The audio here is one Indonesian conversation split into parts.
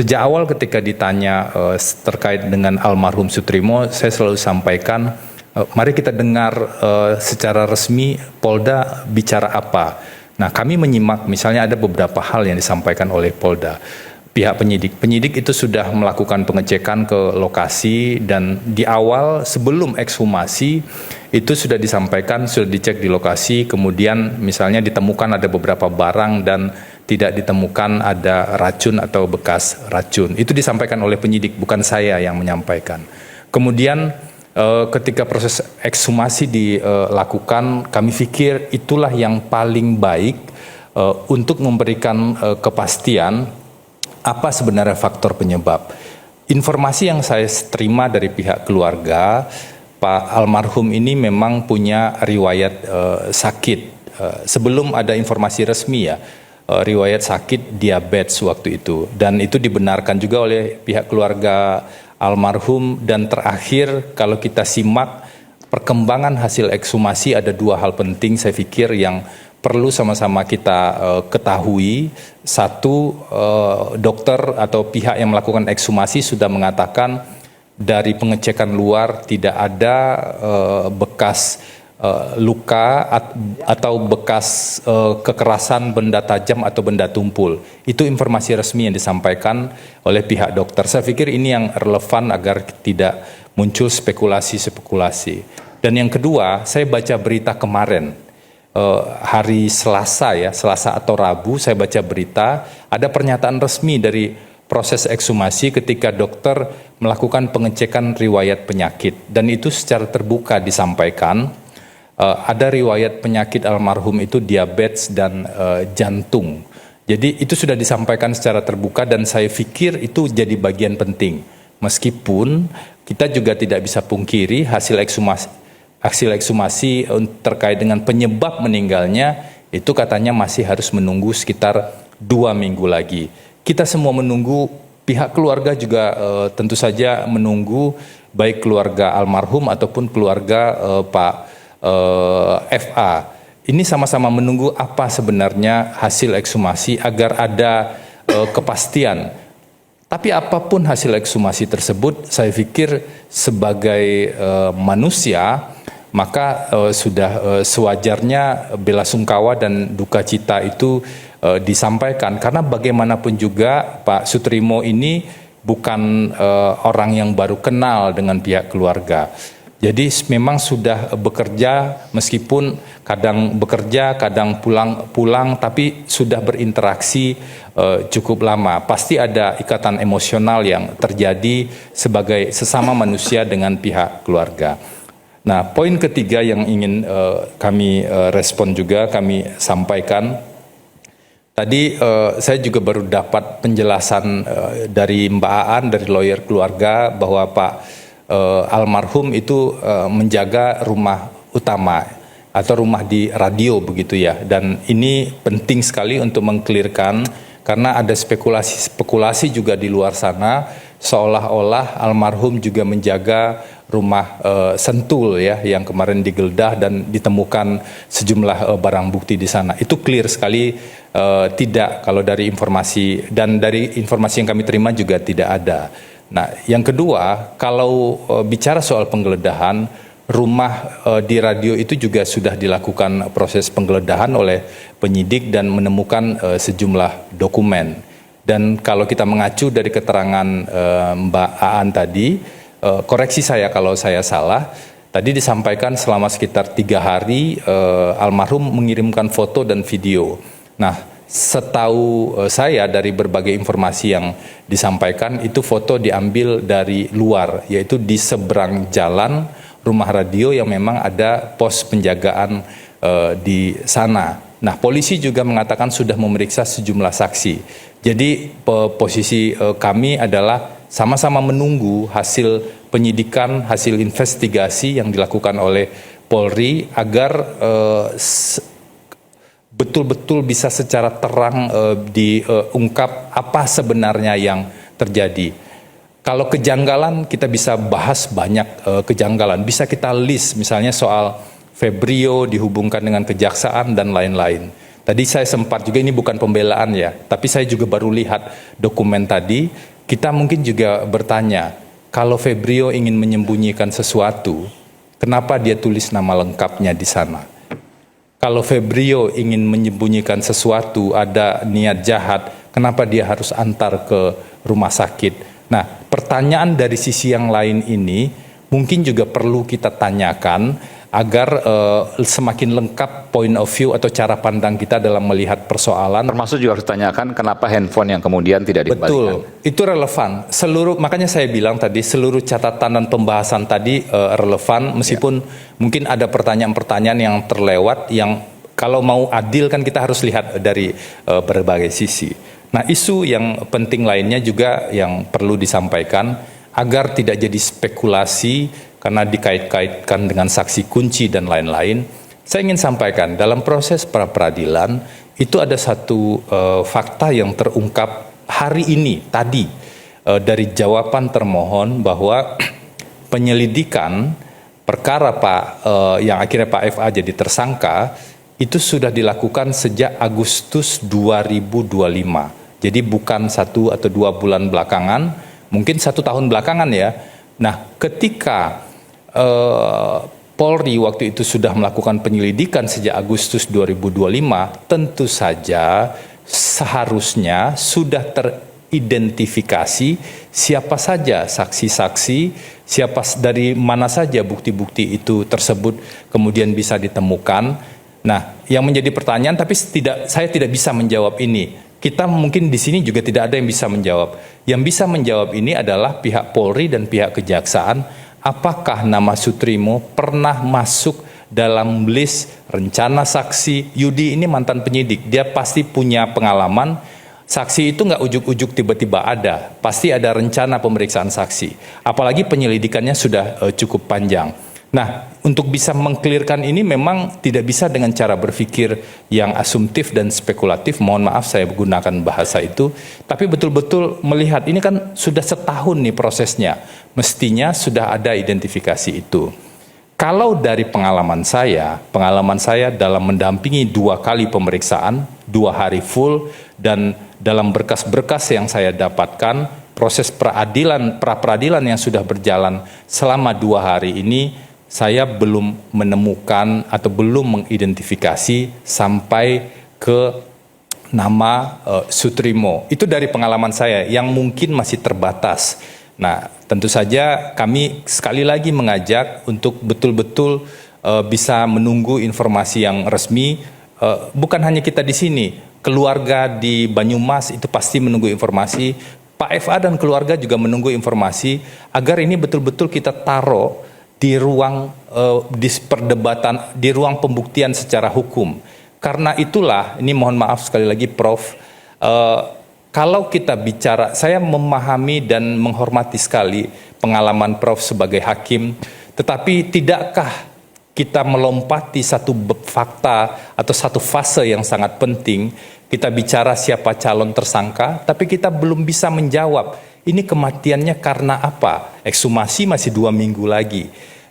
Sejak awal ketika ditanya terkait dengan almarhum Soetrimo, saya selalu sampaikan, mari kita dengar secara resmi Polda bicara apa. Nah, kami menyimak misalnya ada beberapa hal yang disampaikan oleh Polda. Pihak penyidik itu sudah melakukan pengecekan ke lokasi, dan di awal sebelum ekshumasi itu sudah disampaikan, sudah dicek di lokasi, kemudian misalnya ditemukan ada beberapa barang dan tidak ditemukan ada racun atau bekas racun. Itu disampaikan oleh penyidik, bukan saya yang menyampaikan. Kemudian ketika proses ekshumasi dilakukan, kami pikir itulah yang paling baik untuk memberikan kepastian apa sebenarnya faktor penyebab. Informasi yang saya terima dari pihak keluarga, Pak almarhum ini memang punya riwayat sakit. Sebelum ada informasi resmi ya, riwayat sakit diabetes waktu itu. Dan itu dibenarkan juga oleh pihak keluarga almarhum. Dan terakhir kalau kita simak perkembangan hasil ekshumasi, ada dua hal penting saya pikir yang perlu sama-sama kita ketahui. Satu, dokter atau pihak yang melakukan ekshumasi sudah mengatakan dari pengecekan luar tidak ada bekas luka atau bekas kekerasan benda tajam atau benda tumpul. Itu informasi resmi yang disampaikan oleh pihak dokter. Saya pikir ini yang relevan agar tidak muncul spekulasi-spekulasi. Dan yang kedua, saya baca berita kemarin. Hari Selasa ya, Selasa atau Rabu saya baca berita, ada pernyataan resmi dari proses ekshumasi ketika dokter melakukan pengecekan riwayat penyakit, dan itu secara terbuka disampaikan ada riwayat penyakit almarhum itu diabetes dan jantung. Jadi itu sudah disampaikan secara terbuka, dan saya pikir itu jadi bagian penting. Meskipun kita juga tidak bisa pungkiri hasil ekshumasi terkait dengan penyebab meninggalnya itu katanya masih harus menunggu sekitar 2 minggu lagi. Kita semua menunggu, pihak keluarga juga tentu saja menunggu, baik keluarga almarhum ataupun keluarga Pak FA. Ini sama-sama menunggu apa sebenarnya hasil ekshumasi agar ada kepastian. Tapi apapun hasil ekshumasi tersebut, saya pikir sebagai manusia, maka sudah sewajarnya bela sungkawa dan duka cita itu disampaikan. Karena bagaimanapun juga Pak Soetrimo ini bukan orang yang baru kenal dengan pihak keluarga. Jadi memang sudah bekerja, meskipun kadang bekerja, kadang pulang, tapi sudah berinteraksi cukup lama. Pasti ada ikatan emosional yang terjadi sebagai sesama manusia dengan pihak keluarga. Nah, poin ketiga yang ingin kami respon juga, kami sampaikan. Tadi saya juga baru dapat penjelasan dari Mbak Aan, dari lawyer keluarga, bahwa Pak almarhum itu menjaga rumah utama atau rumah di radio begitu ya. Dan ini penting sekali untuk mengklirkan, karena ada spekulasi juga di luar sana, seolah-olah almarhum juga menjaga rumah Sentul ya, yang kemarin digeledah dan ditemukan sejumlah barang bukti di sana. Itu clear sekali tidak, kalau dari informasi, dan dari informasi yang kami terima juga tidak ada. Nah, yang kedua, kalau bicara soal penggeledahan, rumah di radio itu juga sudah dilakukan proses penggeledahan oleh penyidik dan menemukan sejumlah dokumen. Dan kalau kita mengacu dari keterangan Mbak Aan tadi, koreksi saya kalau saya salah, tadi disampaikan selama sekitar 3 hari almarhum mengirimkan foto dan video. Nah, setahu saya dari berbagai informasi yang disampaikan, itu foto diambil dari luar, yaitu di seberang jalan rumah radio yang memang ada pos penjagaan di sana. Nah, polisi juga mengatakan sudah memeriksa sejumlah saksi. Jadi posisi kami adalah sama-sama menunggu hasil penyidikan, hasil investigasi yang dilakukan oleh Polri agar betul-betul bisa secara terang diungkap apa sebenarnya yang terjadi. Kalau kejanggalan kita bisa bahas banyak kejanggalan, bisa kita list misalnya soal Febrio dihubungkan dengan kejaksaan dan lain-lain. Tadi saya sempat juga, ini bukan pembelaan ya, tapi saya juga baru lihat dokumen tadi. Kita mungkin juga bertanya, kalau Febrio ingin menyembunyikan sesuatu, kenapa dia tulis nama lengkapnya di sana? Kalau Febrio ingin menyembunyikan sesuatu, ada niat jahat, kenapa dia harus antar ke rumah sakit? Nah, pertanyaan dari sisi yang lain ini mungkin juga perlu kita tanyakan agar semakin lengkap point of view atau cara pandang kita dalam melihat persoalan. Termasuk juga harus ditanyakan kenapa handphone yang kemudian tidak dikembalikan. Betul, itu relevan. Makanya saya bilang tadi seluruh catatan dan pembahasan tadi relevan, meskipun mungkin ada pertanyaan-pertanyaan yang terlewat yang kalau mau adil kan kita harus lihat dari berbagai sisi. Nah, isu yang penting lainnya juga yang perlu disampaikan agar tidak jadi spekulasi karena dikait-kaitkan dengan saksi kunci dan lain-lain. Saya ingin sampaikan dalam proses pra-peradilan itu ada satu fakta yang terungkap hari ini tadi dari jawaban termohon bahwa penyelidikan perkara yang akhirnya Pak FA jadi tersangka itu sudah dilakukan sejak Agustus 2025. Jadi bukan 1 atau 2 bulan belakangan, mungkin 1 tahun belakangan ya. Nah, ketika Polri waktu itu sudah melakukan penyelidikan sejak Agustus 2025, tentu saja seharusnya sudah teridentifikasi siapa saja saksi-saksi, dari mana saja bukti-bukti itu tersebut kemudian bisa ditemukan. Nah, yang menjadi pertanyaan, tapi saya tidak bisa menjawab ini. Kita mungkin di sini juga tidak ada yang bisa menjawab. Yang bisa menjawab ini adalah pihak Polri dan pihak Kejaksaan. Apakah nama Sutrimo pernah masuk dalam list rencana saksi? Yudi ini mantan penyidik, dia pasti punya pengalaman. Saksi itu nggak ujuk-ujuk tiba-tiba ada, pasti ada rencana pemeriksaan saksi. Apalagi penyelidikannya sudah cukup panjang. Nah, untuk bisa mengklirkan ini memang tidak bisa dengan cara berpikir yang asumtif dan spekulatif. Mohon maaf saya menggunakan bahasa itu. Tapi betul-betul melihat ini kan sudah setahun nih prosesnya. Mestinya sudah ada identifikasi itu. Kalau dari pengalaman saya dalam mendampingi 2 kali pemeriksaan, 2 hari full, dan dalam berkas-berkas yang saya dapatkan, proses pra-peradilan yang sudah berjalan selama 2 hari ini, saya belum menemukan atau belum mengidentifikasi sampai ke nama Sutrimo. Itu dari pengalaman saya yang mungkin masih terbatas. Nah, tentu saja kami sekali lagi mengajak untuk betul-betul bisa menunggu informasi yang resmi. Bukan hanya kita di sini, keluarga di Banyumas itu pasti menunggu informasi. Pak FA dan keluarga juga menunggu informasi agar ini betul-betul kita taruh di ruang perdebatan, di ruang pembuktian secara hukum. Karena itulah, ini mohon maaf sekali lagi Prof, kalau kita bicara, saya memahami dan menghormati sekali pengalaman Prof sebagai hakim, tetapi tidakkah kita melompati satu fakta atau satu fase yang sangat penting, kita bicara siapa calon tersangka, tapi kita belum bisa menjawab, ini kematiannya karena apa? Ekshumasi masih 2 minggu lagi.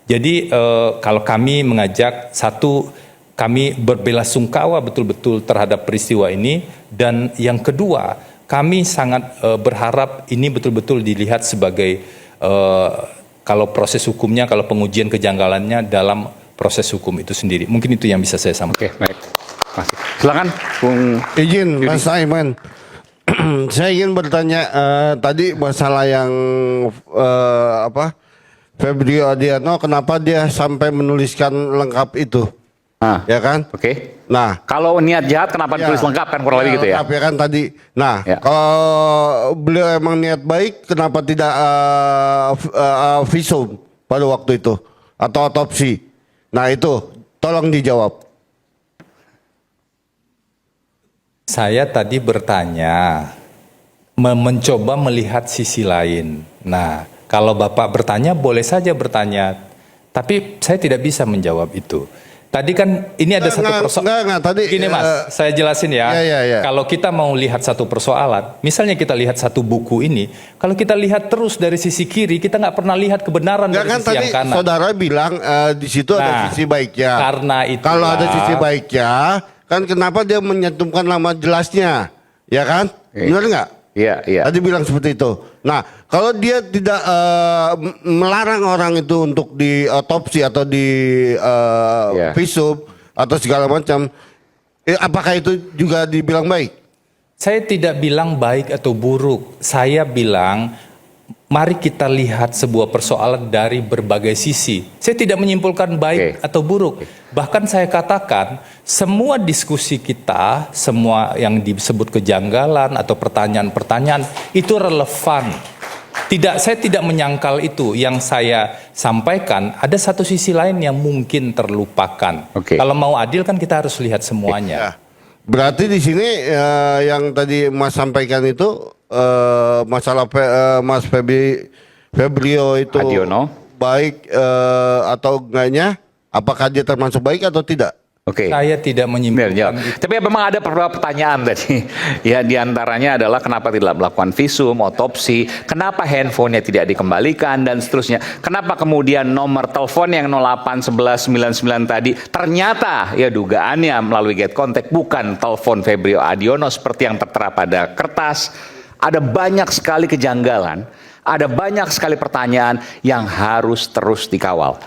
Jadi kalau kami mengajak, satu, kami berbelasungkawa betul-betul terhadap peristiwa ini, dan yang kedua, kami sangat berharap ini betul-betul dilihat sebagai kalau proses hukumnya, kalau pengujian kejanggalannya dalam proses hukum itu sendiri. Mungkin itu yang bisa saya sampaikan. Oke, baik. Silakan, Bung. Izin, Mas Aiman. Saya ingin bertanya tadi masalah yang Febrio Adiano, kenapa dia sampai menuliskan lengkap itu? Ya kan? Oke. Nah, kalau niat jahat kenapa ditulis lengkap kan kurang lebih gitu ya? Lengkap ya kan tadi. Nah, kalau beliau emang niat baik, kenapa tidak visum pada waktu itu atau otopsi? Nah itu, tolong dijawab. Saya tadi bertanya, mencoba melihat sisi lain. Nah, kalau Bapak bertanya, boleh saja bertanya. Tapi saya tidak bisa menjawab itu. Tadi kan ini ada satu persoalan. Gini Mas, saya jelasin ya. Kalau kita mau lihat satu persoalan, misalnya kita lihat satu buku ini, kalau kita lihat terus dari sisi kiri, kita nggak pernah lihat kebenaran dari sisi yang kanan. Saudara bilang di situ ada sisi baiknya. Karena itu. Kalau ada sisi baiknya, kan kenapa dia menyantumkan nama jelasnya, ya kan? Benar nggak? Iya, iya. Tadi bilang seperti itu. Nah, kalau dia tidak melarang orang itu untuk diotopsi atau di visum atau segala macam, apakah itu juga dibilang baik? Saya tidak bilang baik atau buruk. Saya bilang mari kita lihat sebuah persoalan dari berbagai sisi. Saya tidak menyimpulkan baik atau buruk. Bahkan saya katakan semua diskusi kita, semua yang disebut kejanggalan atau pertanyaan-pertanyaan itu relevan. Saya tidak menyangkal itu. Yang saya sampaikan ada satu sisi lain yang mungkin terlupakan. Kalau mau adil kan kita harus lihat semuanya. Ya. Berarti di sini yang tadi Mas sampaikan itu masalah Mas Febrio itu Adiono baik atau enggaknya, apakah dia termasuk baik atau tidak? Saya tidak menyimpulkan. Tapi memang ada beberapa pertanyaan tadi. Ya, diantaranya adalah kenapa tidak melakukan visum, otopsi, kenapa handphonenya tidak dikembalikan dan seterusnya. Kenapa kemudian nomor telepon yang 081199 tadi ternyata ya dugaannya melalui get contact bukan telepon Febrio Adiono seperti yang tertera pada kertas. Ada banyak sekali kejanggalan, ada banyak sekali pertanyaan yang harus terus dikawal.